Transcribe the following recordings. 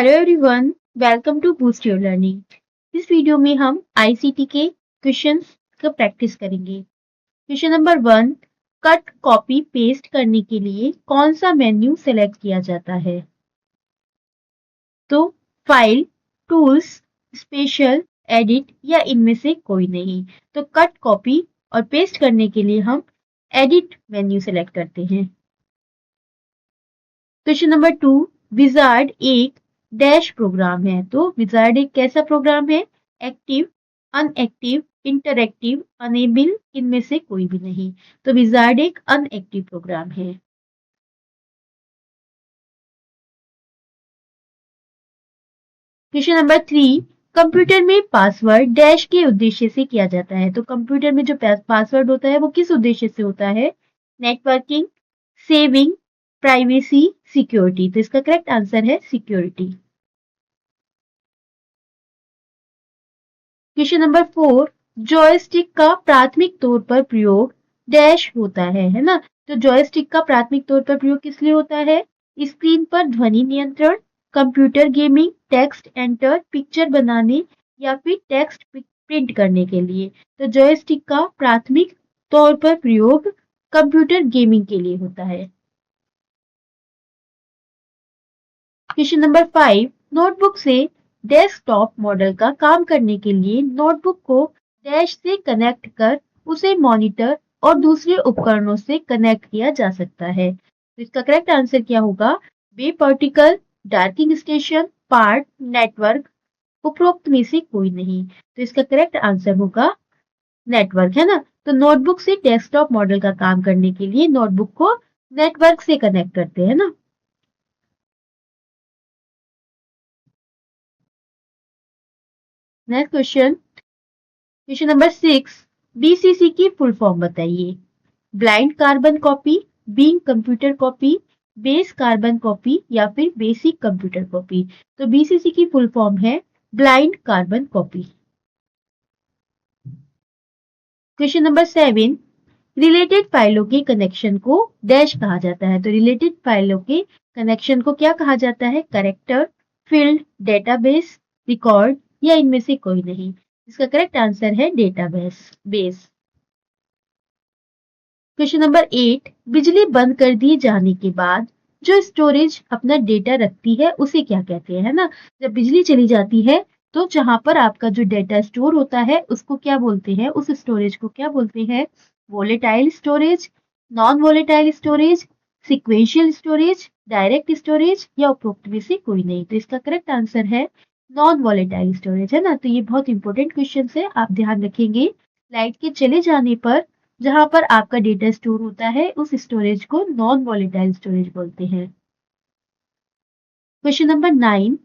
Hello everyone, welcome to boost your learning. इस video में हम आईसीटी के क्वेश्चंस का प्रैक्टिस करेंगे। Question number 1, cut copy paste करने के लिए कौन सा मेन्यू सेलेक्ट किया जाता है? तो फाइल, टूल्स, स्पेशल, एडिट या इनमें से कोई नहीं। तो कट कॉपी और पेस्ट करने के लिए हम एडिट मेन्यू सेलेक्ट करते हैं। क्वेश्चन नंबर 2, विजार्ड एक डैश प्रोग्राम है। तो विजार्ड एक कैसा प्रोग्राम है? एक्टिव, अनएक्टिव, इंटरएक्टिव, अनेबल, इनमें से कोई भी नहीं। तो विजार्ड एक अनएक्टिव प्रोग्राम है। क्वेश्चन नंबर 3, कंप्यूटर में पासवर्ड डैश के उद्देश्य से किया जाता है। तो कंप्यूटर में जो पासवर्ड होता है वो किस उद्देश्य से होता है? Networking, saving, privacy, security. तो इसका करेक्ट आंसर है सिक्योरिटी। क्वेश्चन नंबर 4, जॉयस्टिक का प्राथमिक तौर पर प्रयोग डैश होता है ना? तो जॉयस्टिक का प्राथमिक तौर पर प्रयोग किस लिए होता है? स्क्रीन पर ध्वनि नियंत्रण, computer gaming, text enter, picture बनाने या फिर टेक्स्ट प्रिंट करने के लिए। तो जॉयस्टिक का प्राथमिक तौर पर प्रयोग कंप्यूटर गेमिंग के लिए होता है। क्वेश्चन नंबर 5, नोटबुक से डेस्कटॉप मॉडल का काम करने के लिए नोटबुक को डैश से कनेक्ट कर उसे मॉनिटर और दूसरे उपकरणों से कनेक्ट किया जा सकता है। तो इसका करेक्ट आंसर क्या होगा? बे पार्टिकल, डार्किंग स्टेशन, पार्ट, नेटवर्क, उपरोक्त में से कोई नहीं। तो इसका करेक्ट आंसर होगा नेटवर्क, है ना? तो नोटबुक से डेस्कटॉप मॉडल का काम करने के लिए नोटबुक को नेटवर्क से कनेक्ट करते हैं ना। Next question, question number 6, BCC की फुल फॉर्म बताइए। Blind carbon copy, being computer copy, base carbon copy या फिर बेसिक कंप्यूटर कॉपी। तो बीसीसी की फुल फॉर्म है blind carbon copy. Question number 7, related फाइलों के कनेक्शन को डैश कहा जाता है। तो रिलेटेड फाइलों के कनेक्शन को क्या कहा जाता है? कैरेक्टर, फील्ड, डेटाबेस, रिकॉर्ड या इनमें से कोई नहीं। इसका करेक्ट आंसर है डेटाबेस बेस। क्वेश्चन नंबर 8, बिजली बंद कर दिए जाने के बाद जो स्टोरेज अपना डेटा रखती है उसे क्या कहते हैं, है ना? जब बिजली चली जाती है तो जहां पर आपका जो डेटा स्टोर होता है उसको क्या बोलते हैं? उस स्टोरेज को क्या बोलते हैं? Volatile storage, non volatile storage, sequential storage, direct storage या उपरोक्त में से कोई नहीं। तो इसका करेक्ट आंसर है नॉन वोलेटाइल स्टोरेज, है ना? तो ये बहुत इंपॉर्टेंट क्वेश्चन है, आप ध्यान रखेंगे। लाइट के चले जाने पर जहां पर आपका डेटा स्टोर होता है उस स्टोरेज को नॉन वॉलेटाइल स्टोरेज बोलते हैं। क्वेश्चन नंबर 9,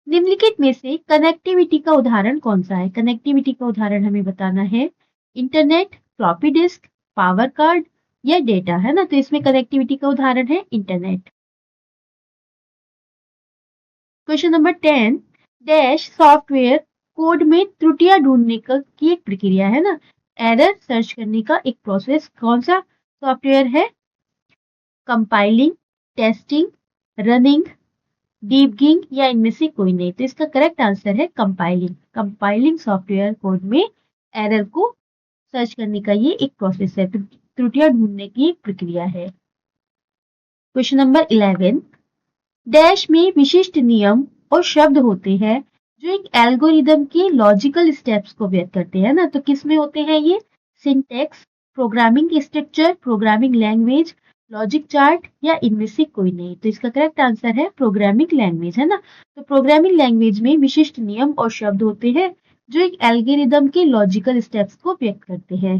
निम्नलिखित में से कनेक्टिविटी का उदाहरण कौन सा है? कनेक्टिविटी का उदाहरण हमें बताना है। Internet, floppy disk, power card या डेटा, है ना? तो इसमें कनेक्टिविटी का उदाहरण है internet. Question number 10, dash software code में त्रुटियां ढूंढने की एक प्रक्रिया है ना? एरर सर्च करने का एक प्रोसेस कौन सा सॉफ्टवेयर है? कंपाइलिंग, टेस्टिंग, रनिंग, डीबगिंग या इनमें से कोई नहीं। तो इसका करेक्ट आंसर है कंपाइलिंग। कंपाइलिंग सॉफ्टवेयर कोड में एरर को सर्च करने का ये एक प्रोसेस है, त्रुटियां ढूंढने की एक प्रक्रिया है। क्वेश्चन नंबर 11, डैश में विशिष्ट नियम और शब्द होते हैं जो एक एल्गोरिदम के लॉजिकल स्टेप्स को व्यक्त करते हैं ना? तो किस में होते हैं ये? Syntax, programming structure, programming language, logic chart या इनमें से कोई नहीं। तो इसका करेक्ट आंसर है प्रोग्रामिंग लैंग्वेज, है ना? तो प्रोग्रामिंग लैंग्वेज में विशिष्ट नियम और शब्द होते हैं जो एक एल्गोरिदम के लॉजिकल स्टेप्स को व्यक्त करते हैं।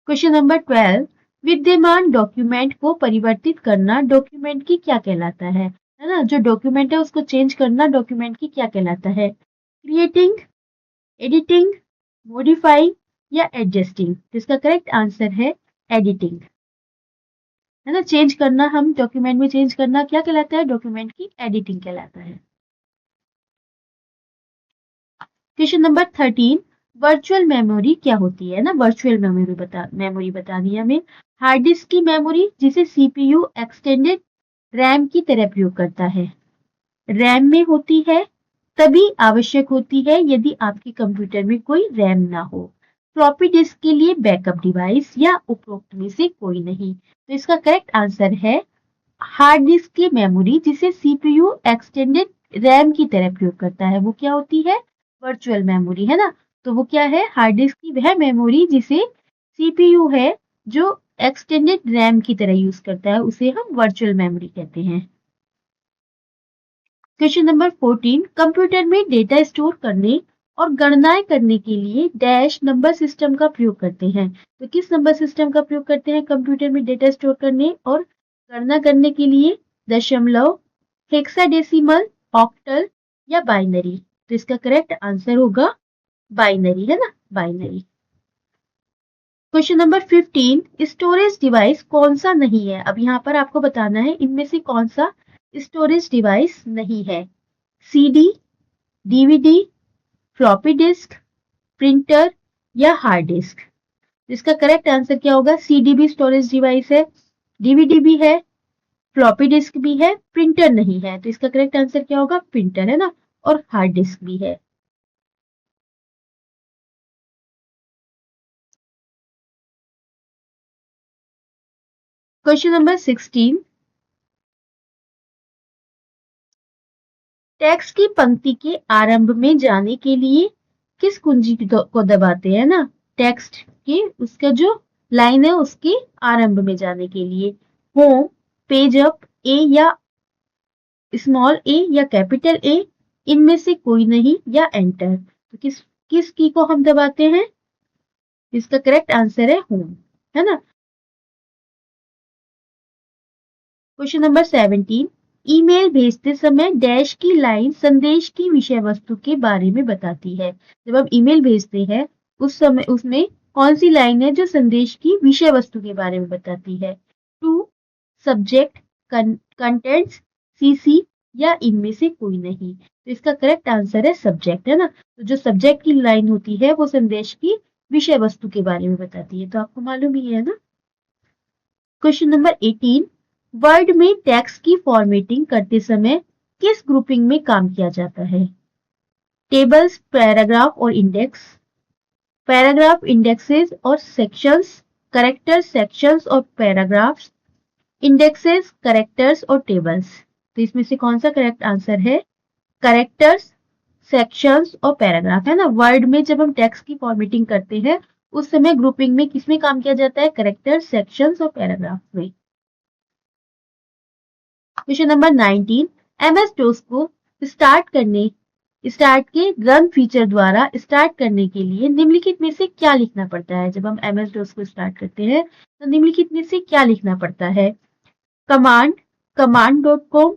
क्वेश्चन नंबर 12, विद्यमान डॉक्यूमेंट को परिवर्तित करना डॉक्यूमेंट की क्या कहलाता है ना? जो डॉक्यूमेंट है उसको चेंज करना डॉक्यूमेंट की क्या कहलाता है? क्रिएटिंग, एडिटिंग, मॉडिफाइंग या एडजस्टिंग। इसका करेक्ट आंसर है एडिटिंग, है ना? चेंज करना, हम डॉक्यूमेंट में चेंज करना क्या कहलाता है? डॉक्यूमेंट की एडिटिंग कहलाता है। क्वेश्चन नंबर 13, वर्चुअल मेमोरी क्या होती है ना? वर्चुअल मेमोरी बतानी है हमें। हार्ड डिस्क की मेमोरी जिसे सीपीयू एक्सटेंडेड रैम की तरह प्रयोग करता है। रैम में होती है तभी आवश्यक होती है यदि आपके कंप्यूटर में कोई रैम ना हो। फ्लॉपी डिस्क के लिए बैकअप डिवाइस या उपरोक्त में से कोई नहीं। तो इसका करेक्ट आंसर है हार्ड डिस्क की मेमोरी, जिसे सीपीयू एक्सटेंडेड रैम की तरह प्रयोग करता है। वो क्या होती है? वर्चुअल मेमोरी, है ना। तो वो क्या है? हार्ड डिस्क की वह मेमोरी जिसे सीपीयू है जो एक्सटेंडेड रैम की तरह यूज करता है, उसे हम वर्चुअल मेमोरी कहते हैं। क्वेश्चन नंबर 14, कंप्यूटर में डेटा स्टोर करने और गणनाएं करने के लिए डैश नंबर सिस्टम का प्रयोग करते हैं। तो किस नंबर सिस्टम का प्रयोग करते हैं कंप्यूटर में डेटा स्टोर करने और गणना करने के लिए? दशमलव, हेक्साडेसिमल, ऑक्टल या बाइनरी? तो इसका करेक्ट आंसर होगा बाइनरी, है ना, binary. Question number 15, storage device कौन सा नहीं है? अब यहाँ पर आपको बताना है इनमें से कौन सा स्टोरेज डिवाइस नहीं है। CD, DVD, floppy disk, printer या हार्ड डिस्क? इसका करेक्ट आंसर क्या होगा? सीडी भी स्टोरेज डिवाइस है, डीवीडी भी है, फ्लॉपी डिस्क भी है, प्रिंटर नहीं है। तो इसका करेक्ट आंसर क्या होगा? प्रिंटर, है ना, और हार्ड डिस्क भी है। क्वेश्चन नंबर 16, टेक्स्ट की पंक्ति के आरंभ में जाने के लिए किस कुंजी को दबाते हैं ना? टेक्स्ट के उसका जो लाइन है उसके आरंभ में जाने के लिए होम, पेज अप, ए या स्मॉल ए या कैपिटल ए, इनमें से कोई नहीं, या एंटर? तो किस किस की को हम दबाते हैं? इसका करेक्ट आंसर है होम, है ना। क्वेश्चन नंबर 17, ईमेल भेजते समय डैश की लाइन संदेश की विषय वस्तु के बारे में बताती है। जब हम ईमेल भेजते हैं उस समय उसमें कौन सी लाइन है जो संदेश की विषय वस्तु के बारे में बताती है? टू, सब्जेक्ट, कंटेंट्स, सीसी या इनमें से कोई नहीं? तो इसका करेक्ट आंसर है सब्जेक्ट, है ना। तो जो सब्जेक्ट की लाइन होती है वो संदेश की विषय वस्तु के बारे में बताती है, तो आपको मालूम ही है ना। क्वेश्चन नंबर 18, वर्ड में टेक्स्ट की फॉर्मेटिंग करते समय किस ग्रुपिंग में काम किया जाता है? टेबल्स, पैराग्राफ और इंडेक्स, पैराग्राफ, इंडेक्सेस और सेक्शंस, करेक्टर्स, सेक्शंस और पैराग्राफ्स, इंडेक्सेस, करेक्टर्स और टेबल्स? तो इसमें से कौन सा करेक्ट आंसर है? करेक्टर्स, सेक्शंस और पैराग्राफ, है ना। वर्ड में जब हम टेक्स्ट की फॉर्मेटिंग करते हैं उस समय ग्रुपिंग में किसमें काम किया जाता है? करेक्टर्स, सेक्शंस और पैराग्राफ में। क्वेश्चन नंबर 19, एमएस डोस को स्टार्ट के रन फीचर द्वारा स्टार्ट करने के लिए निम्नलिखित में से क्या लिखना पड़ता है? जब हम एमएस डोस को स्टार्ट करते हैं तो निम्नलिखित में से क्या लिखना पड़ता है? Command, command dot com,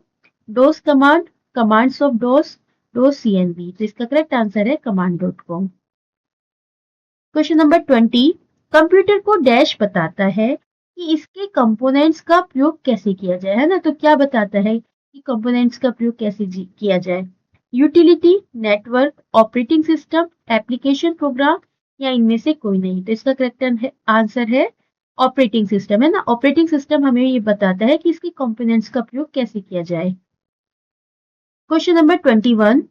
dose command, commands of dose, dose CNB? तो इसका करेक्ट आंसर है command dot com. Question number 20, computer को डैश बताता है कि इसके कंपोनेंट्स का प्रयोग कैसे किया जाए, है ना। तो क्या बताता है कि कंपोनेंट्स का प्रयोग कैसे किया जाए? Utility, network, operating system, application, program या इनमें से कोई नहीं? तो इसका करेक्ट आंसर है ऑपरेटिंग सिस्टम, है ना। ऑपरेटिंग सिस्टम हमें ये बताता है कि इसके कंपोनेंट्स का प्रयोग कैसे किया जाए। क्वेश्चन नंबर 21,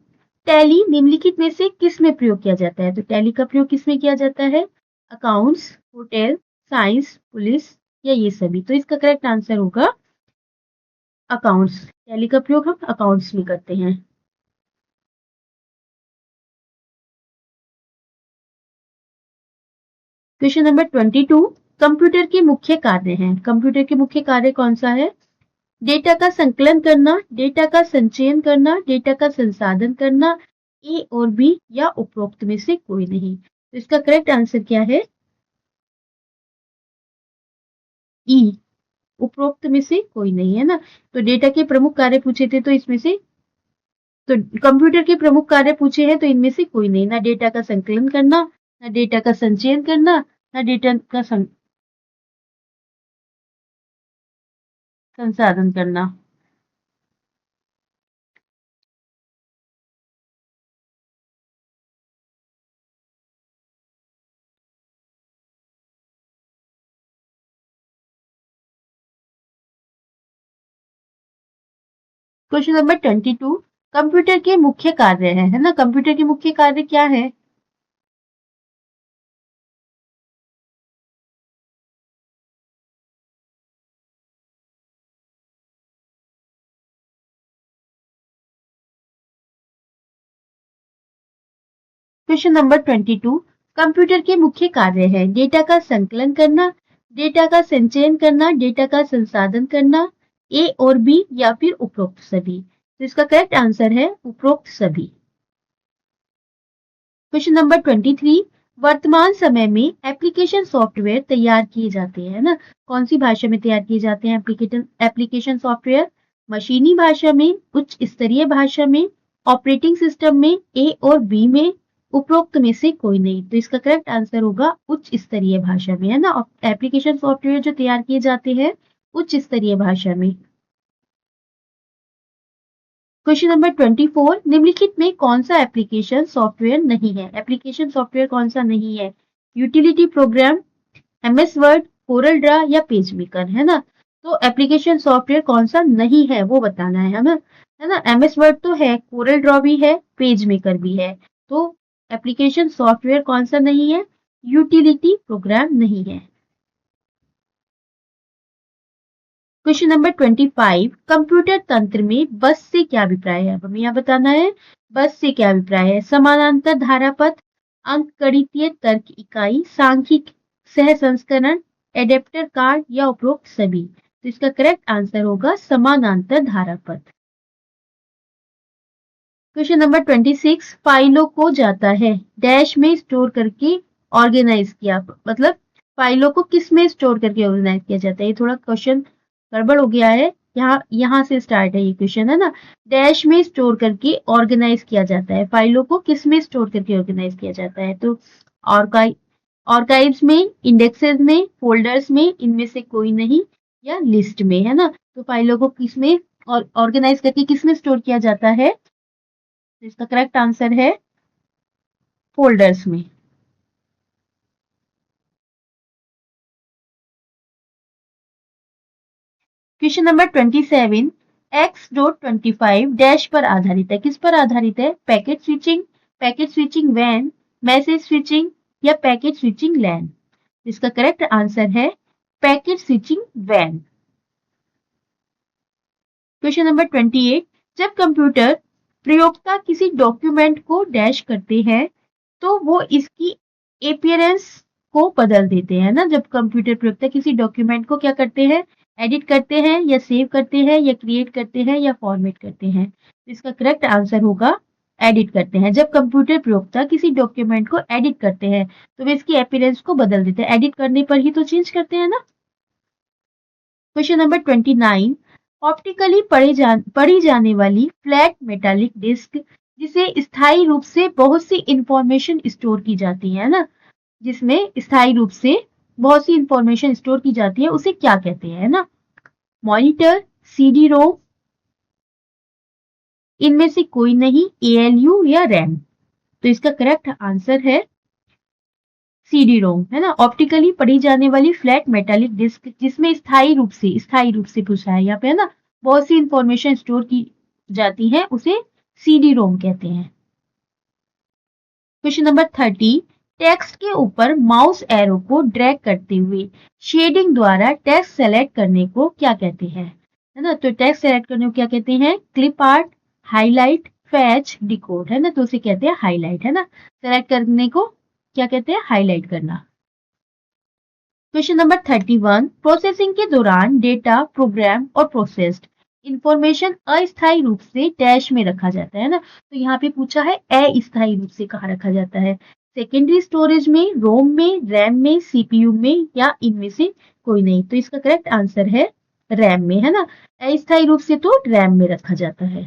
टैली निम्नलिखित में से किस में प्रयोग किया जाता है? तो टैली का प्रयोग किस में किया जाता है? अकाउंट्स, होटल, साइंस, पुलिस या ये सभी? तो इसका करेक्ट आंसर होगा अकाउंट्स। टैली का प्रयोग हम अकाउंट्स में करते हैं। क्वेश्चन नंबर 22, कंप्यूटर के मुख्य कार्य हैं। कंप्यूटर के मुख्य कार्य कौन सा है? डेटा का संकलन करना, डेटा का संचयन करना, डेटा का संसाधन करना, ए और बी या उपरोक्त में से कोई नहीं? तो इसका करेक्ट आंसर क्या है? ई, उपरोक्त में से कोई नहीं, है ना। तो डेटा के प्रमुख कार्य पूछे थे तो इसमें से, तो कंप्यूटर के प्रमुख कार्य पूछे हैं तो इनमें से कोई नहीं, ना डेटा का संकलन करना, ना डेटा का संचयन करना, ना डेटा का संसाधन करना। क्वेश्चन नंबर 22, कंप्यूटर के मुख्य कार्य है ना? कंप्यूटर के मुख्य कार्य क्या है? क्वेश्चन नंबर 22, कंप्यूटर के मुख्य कार्य है डेटा का संकलन करना, डेटा का संचयन करना, डेटा का संसाधन करना, ए और बी या फिर उपरोक्त सभी। तो इसका करेक्ट आंसर है उपरोक्त सभी। क्वेश्चन नंबर 23, वर्तमान समय में एप्लीकेशन सॉफ्टवेयर तैयार किए जाते हैं ना? कौन सी भाषा में तैयार किए जाते हैं एप्लीकेशन सॉफ्टवेयर? मशीनी भाषा में, उच्च स्तरीय भाषा में, ऑपरेटिंग सिस्टम में, ए और बी में, उपरोक्त में से कोई नहीं। तो इसका करेक्ट आंसर होगा उच्च स्तरीय भाषा में, है ना? एप्लीकेशन सॉफ्टवेयर जो तैयार किए जाते हैं उच्च स्तरीय भाषा में। क्वेश्चन नंबर 24, निम्नलिखित में कौन सा एप्लीकेशन सॉफ्टवेयर नहीं है? एप्लीकेशन सॉफ्टवेयर कौन सा नहीं है? Utility programme, MS word, Corel Draw या पेज मेकर, है ना? तो एप्लीकेशन सॉफ्टवेयर कौन सा नहीं है वो बताना है हमें, है ना? एमएस वर्ड तो है, कोरल ड्रा भी है, पेज मेकर भी है। तो एप्लीकेशन सॉफ्टवेयर कौन सा नहीं है? यूटिलिटी प्रोग्राम नहीं है। क्वेश्चन नंबर 25, कंप्यूटर तंत्र में बस से क्या अभिप्राय है? हमें यहाँ बताना है बस से क्या अभिप्राय है। समानांतर धारापथ, अंकगणितीय तर्क इकाई, सांख्यिक सह संस्करण, एडेप्टर कार्ड या उपरोक्त सभी। तो इसका करेक्ट आंसर होगा समानांतर धारापथ। क्वेश्चन नंबर 26, फाइलों को जाता है डैश में स्टोर करके ऑर्गेनाइज किया, मतलब फाइलों को किस में स्टोर करके ऑर्गेनाइज किया जाता है? ये थोड़ा क्वेश्चन गड़बड़ हो गया है। यहाँ से स्टार्ट है ये क्वेश्चन, है ना? डैश में स्टोर करके ऑर्गेनाइज किया जाता है। फाइलों को किस में स्टोर करके ऑर्गेनाइज किया जाता है? तो आर्काइव्स में, इंडेक्सेस में, फोल्डर्स में, इनमें से कोई नहीं, या लिस्ट में, है ना? तो फाइलों को किस में ऑर्गेनाइज करके किस में स्टोर किया जाता है? तो इसका करेक्ट आंसर है फोल्डर्स में। क्वेश्चन नंबर 27, X.25 डैश पर आधारित है। किस पर आधारित है? पैकेट स्विचिंग वैन, मैसेज स्विचिंग या पैकेट स्विचिंग लैन। इसका करेक्ट आंसर है पैकेट स्विचिंग वैन। क्वेश्चन नंबर 28, जब कंप्यूटर प्रयोक्ता किसी डॉक्यूमेंट को डैश करते हैं तो वो इसकी अपीयरेंस को बदल देते हैं ना? जब कंप्यूटर प्रयोक्ता किसी डॉक्यूमेंट को क्या करते हैं? एडिट करते हैं या सेव करते हैं या क्रिएट करते हैं या फॉर्मेट करते हैं। इसका करेक्ट आंसर होगा एडिट करते हैं। जब कंप्यूटर प्रयोक्ता किसी डॉक्यूमेंट को एडिट करते हैं तो वे इसकी अपीयरेंस को बदल देते हैं। एडिट करने पर ही तो चेंज करते हैं ना? क्वेश्चन नंबर 29, ऑप्टिकली पढ़ी जाने वाली फ्लैट मेटालिक डिस्क जिसे स्थायी रूप से बहुत सी इंफॉर्मेशन स्टोर की जाती है ना? जिसमें स्थायी रूप से बहुत सी इंफॉर्मेशन स्टोर की जाती है उसे क्या कहते हैं ना? मॉनिटर, सीडी रोम, इनमें से कोई नहीं, एएलयू या रैम। तो इसका करेक्ट आंसर है सीडी रोम, है ना? ऑप्टिकली पढ़ी जाने वाली फ्लैट मेटालिक डिस्क जिसमें स्थायी रूप से पूछा है यहाँ पे, है ना? बहुत सी इंफॉर्मेशन स्टोर की जाती है उसे सीडी रोम कहते हैं। क्वेश्चन नंबर 30, टेक्स्ट के ऊपर माउस एरो को ड्रैग करते हुए शेडिंग द्वारा टेक्स्ट सेलेक्ट करने को क्या कहते हैं? है ना? तो टेक्स्ट सेलेक्ट करने को क्या कहते हैं? Clip art, highlight, fetch, decode, है ना? तो उसे कहते हैं हाईलाइट, है ना? सेलेक्ट करने को क्या कहते हैं? हाईलाइट करना। क्वेश्चन नंबर 31, प्रोसेसिंग के दौरान डेटा, प्रोग्राम और प्रोसेस्ड इंफॉर्मेशन अस्थायी रूप से डैश में रखा जाता है ना? तो यहाँ पे पूछा है अस्थायी रूप से कहाँ रखा जाता है? सेकेंडरी स्टोरेज में, रोम में, रैम में, सीपीयू में या इनमें से कोई नहीं। तो इसका करेक्ट आंसर है रैम में, है ना? अस्थायी रूप से तो रैम में रखा जाता है।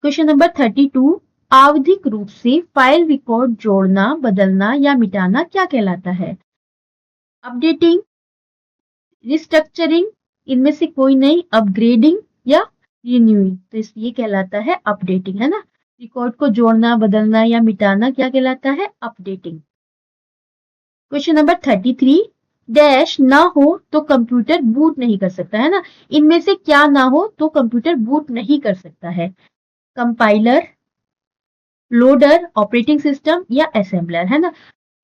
क्वेश्चन नंबर 32, आवधिक रूप से फाइल रिकॉर्ड जोड़ना, बदलना या मिटाना क्या कहलाता है? अपडेटिंग, रिस्ट्रक्चरिंग, इनमें से कोई नहीं, अपग्रेडिंग या रिन्यूइंग। तो ये कहलाता है अपडेटिंग, है ना? रिकॉर्ड को जोड़ना, बदलना या मिटाना क्या कहलाता है? अपडेटिंग। क्वेश्चन नंबर 33, डैश ना हो तो कंप्यूटर बूट नहीं कर सकता है ना। इनमें से क्या ना हो तो कंप्यूटर बूट नहीं कर सकता है? कंपाइलर, लोडर, ऑपरेटिंग सिस्टम या असेंबलर, है ना।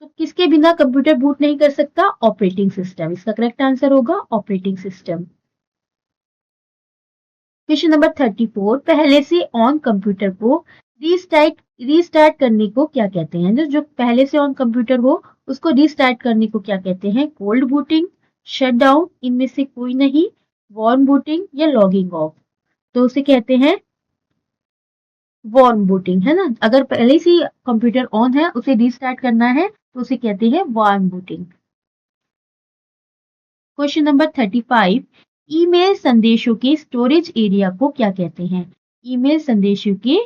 तो किसके बिना कंप्यूटर बूट नहीं कर सकता? Operating system. इसका करेक्ट आंसर होगा ऑपरेटिंग सिस्टम। क्वेश्चन नंबर 34, पहले से ऑन कंप्यूटर को रीस्टार्ट करने को क्या कहते हैं? जो पहले से ऑन कंप्यूटर हो उसको रीस्टार्ट करने को क्या कहते हैं? कोल्ड बूटिंग, शटडाउन, इनमें से कोई नहीं, वार्म बूटिंग या लॉगिंग ऑफ। तो उसे कहते हैं वार्म बूटिंग, है ना। अगर पहले से कंप्यूटर ऑन है उसे रीस्टार्ट करना है तो उसे कहते हैं warm booting. Question number 35, email संदेशों के स्टोरेज एरिया को क्या कहते हैं? ईमेल संदेशों के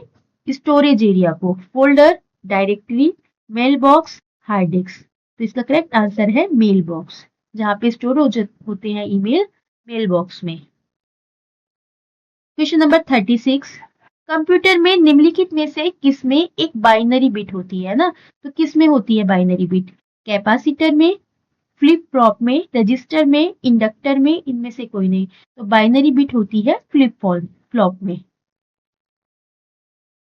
स्टोरेज एरिया को folder, directory, mail box, hard disk. तो इसका करेक्ट आंसर है मेल बॉक्स, जहां पे स्टोर होते हैं ईमेल, मेल बॉक्स में। क्वेश्चन नंबर 36, कंप्यूटर में निम्नलिखित में से किसमें एक बाइनरी बिट होती है ना। तो किसमें होती है बाइनरी बिट? कैपेसिटर में, फ्लिप फ्लॉप में, रजिस्टर में, इंडक्टर में, इनमें से कोई नहीं। तो बाइनरी बिट होती है फ्लिप फ्लॉप में।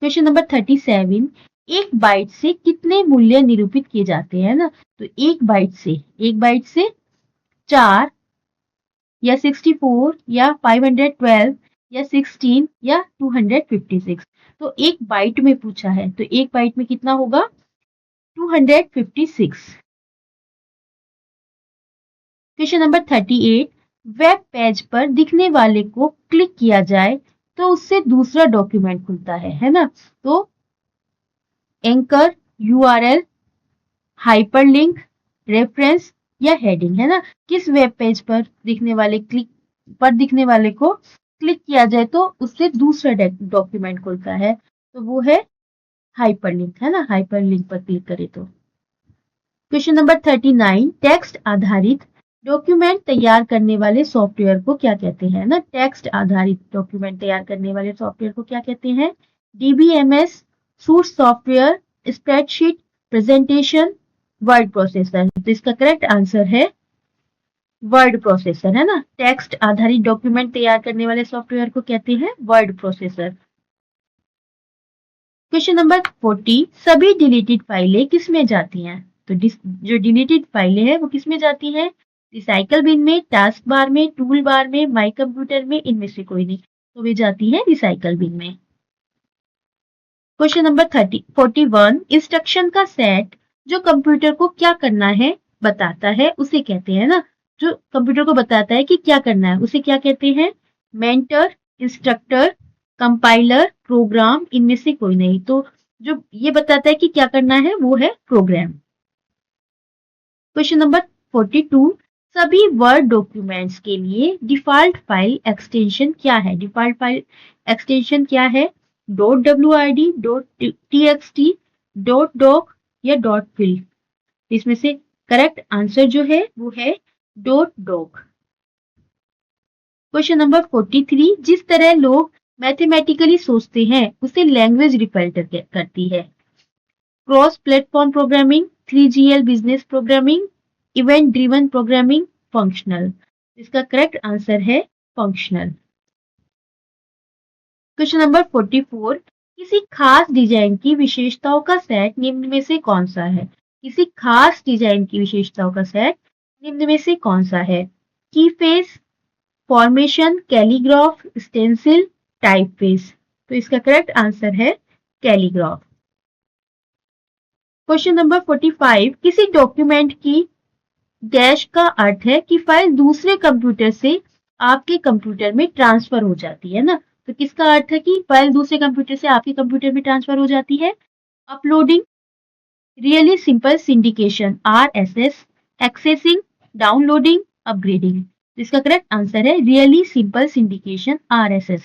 क्वेश्चन नंबर 37, एक बाइट से कितने मूल्य निरूपित किए जाते हैं ना। तो एक बाइट से 4 या 64 या 512 या 16 या 256। तो एक बाइट में पूछा है तो एक बाइट में कितना होगा? 256। क्वेश्चन नंबर 38, वेब पेज पर दिखने वाले को क्लिक किया जाए तो उससे दूसरा डॉक्यूमेंट खुलता है ना। तो एंकर, यूआरएल, हाइपरलिंक, रेफरेंस या हेडिंग, है ना। किस वेब पेज पर दिखने वाले को क्लिक किया जाए तो उससे दूसरा डॉक्यूमेंट खुलता है? तो वो है हाइपरलिंक, है ना। हाइपरलिंक पर क्लिक करें तो। क्वेश्चन नंबर 39, टेक्स्ट आधारित डॉक्यूमेंट तैयार करने वाले सॉफ्टवेयर को क्या कहते हैं ना। टेक्स्ट आधारित डॉक्यूमेंट तैयार करने वाले सॉफ्टवेयर को क्या कहते हैं? DBMS, suit software, spreadsheet, presentation, word processor. तो इसका करेक्ट आंसर है वर्ड प्रोसेसर, है ना। टेक्स्ट आधारित डॉक्यूमेंट तैयार करने वाले सॉफ्टवेयर को कहते हैं वर्ड प्रोसेसर। क्वेश्चन नंबर 40, सभी डिलीटेड फाइलें किसमें जाती हैं? तो जो डिलीटेड फाइलें हैं वो किसमें जाती हैं? रिसाइकल बिन में, टास्क बार में, टूल बार में, माई कंप्यूटर में, इनमें से कोई नहीं। तो वे जाती हैं रिसाइकल बिन में। क्वेश्चन नंबर 41, इंस्ट्रक्शन का सेट जो कंप्यूटर को क्या करना है बताता है उसे कहते हैं ना। जो कंप्यूटर को बताता है कि क्या करना है उसे क्या कहते हैं? मेंटर, इंस्ट्रक्टर, कंपाइलर, प्रोग्राम, इनमें से कोई नहीं। तो जो ये बताता है कि क्या करना है वो है प्रोग्राम। क्वेश्चन नंबर 42, सभी वर्ड डॉक्यूमेंट्स के लिए डिफॉल्ट फाइल एक्सटेंशन क्या है? डिफॉल्ट फाइल एक्सटेंशन क्या है? .wrd, .txt, .doc या .fill। इसमें से करेक्ट आंसर जो है वो है .doc। क्वेश्चन नंबर 43, जिस तरह लोग मैथमेटिकली सोचते हैं उसे लैंग्वेज रिफर करती है? Cross platform programming, 3GL business programming, event driven programming, functional. इसका करेक्ट आंसर है फंक्शनल। क्वेश्चन नंबर 44, किसी खास डिजाइन की विशेषताओं का सेट निम्न में से कौन सा है? किसी खास डिजाइन की विशेषताओं का सेट निम्न में से कौन सा है? की face, formation, calligraph, stencil, type face. तो इसका करेक्ट आंसर है कैलीग्राफ। क्वेश्चन नंबर 45, किसी डॉक्यूमेंट की डैश का अर्थ है कि फाइल दूसरे कंप्यूटर से आपके कंप्यूटर में ट्रांसफर हो जाती है ना। तो किसका अर्थ है कि फाइल दूसरे कंप्यूटर से आपके कंप्यूटर में ट्रांसफर हो जाती है? Uploading, really simple syndication, RSS, accessing, downloading, upgrading. इसका करेक्ट आंसर है really simple syndication, RSS।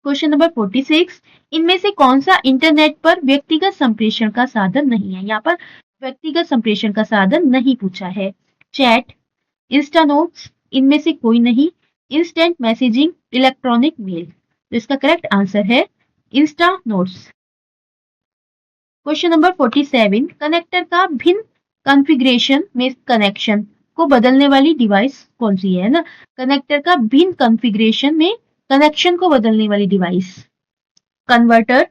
Question number 46, इनमें से कौन सा इंटरनेट पर व्यक्तिगत संप्रेषण का साधन नहीं है? यहाँ पर व्यक्तिगत संप्रेषण का साधन नहीं पूछा है। चैट, इंस्टा नोट्स, इनमें से कोई नहीं, इंस्टेंट मैसेजिंग, इलेक्ट्रॉनिक मेल। तो इसका करेक्ट आंसर है insta notes. Question number 47, connector का भिन्न कॉन्फ़िगरेशन में कनेक्शन को बदलने वाली डिवाइस कौन सी है ना? कनेक्टर का भिन्न कॉन्फ़िगरेशन में कनेक्शन को बदलने वाली device. Converter,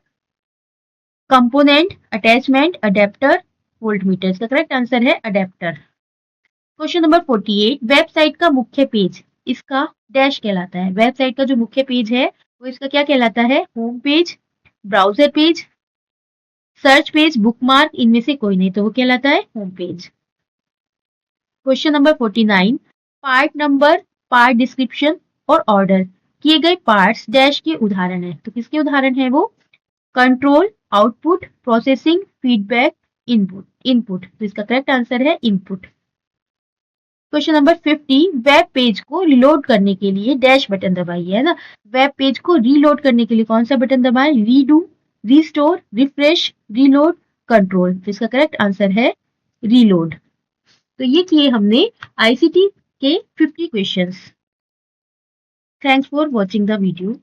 component, attachment, adapter, voltmeter. इसका करेक्ट आंसर है अडेप्टर। क्वेश्चन नंबर 48, वेबसाइट का मुख्य पेज इसका डैश कहलाता है। वेबसाइट का जो मुख्य पेज है वो इसका क्या कहलाता है? Home page, browser page, search page, bookmark, इनमें से कोई नहीं, तो वो कहलाता है home page. Question number 49, part number, part description और ऑर्डर किए गए पार्ट्स डैश के उदाहरण है। तो किसके उदाहरण है वो? Control, output, processing, feedback, input. Input, तो इसका करेक्ट आंसर है input. Question number 50, web page को रिलोड करने के लिए डैश बटन दबाइए, है ना? वेब पेज को रीलोड करने के लिए कौन सा बटन दबाएं? Redo, restore, refresh, reload, control. तो इसका करेक्ट आंसर है रीलोड। तो ये किए हमने आईसीटी के 50 questions. Thanks for watching the video.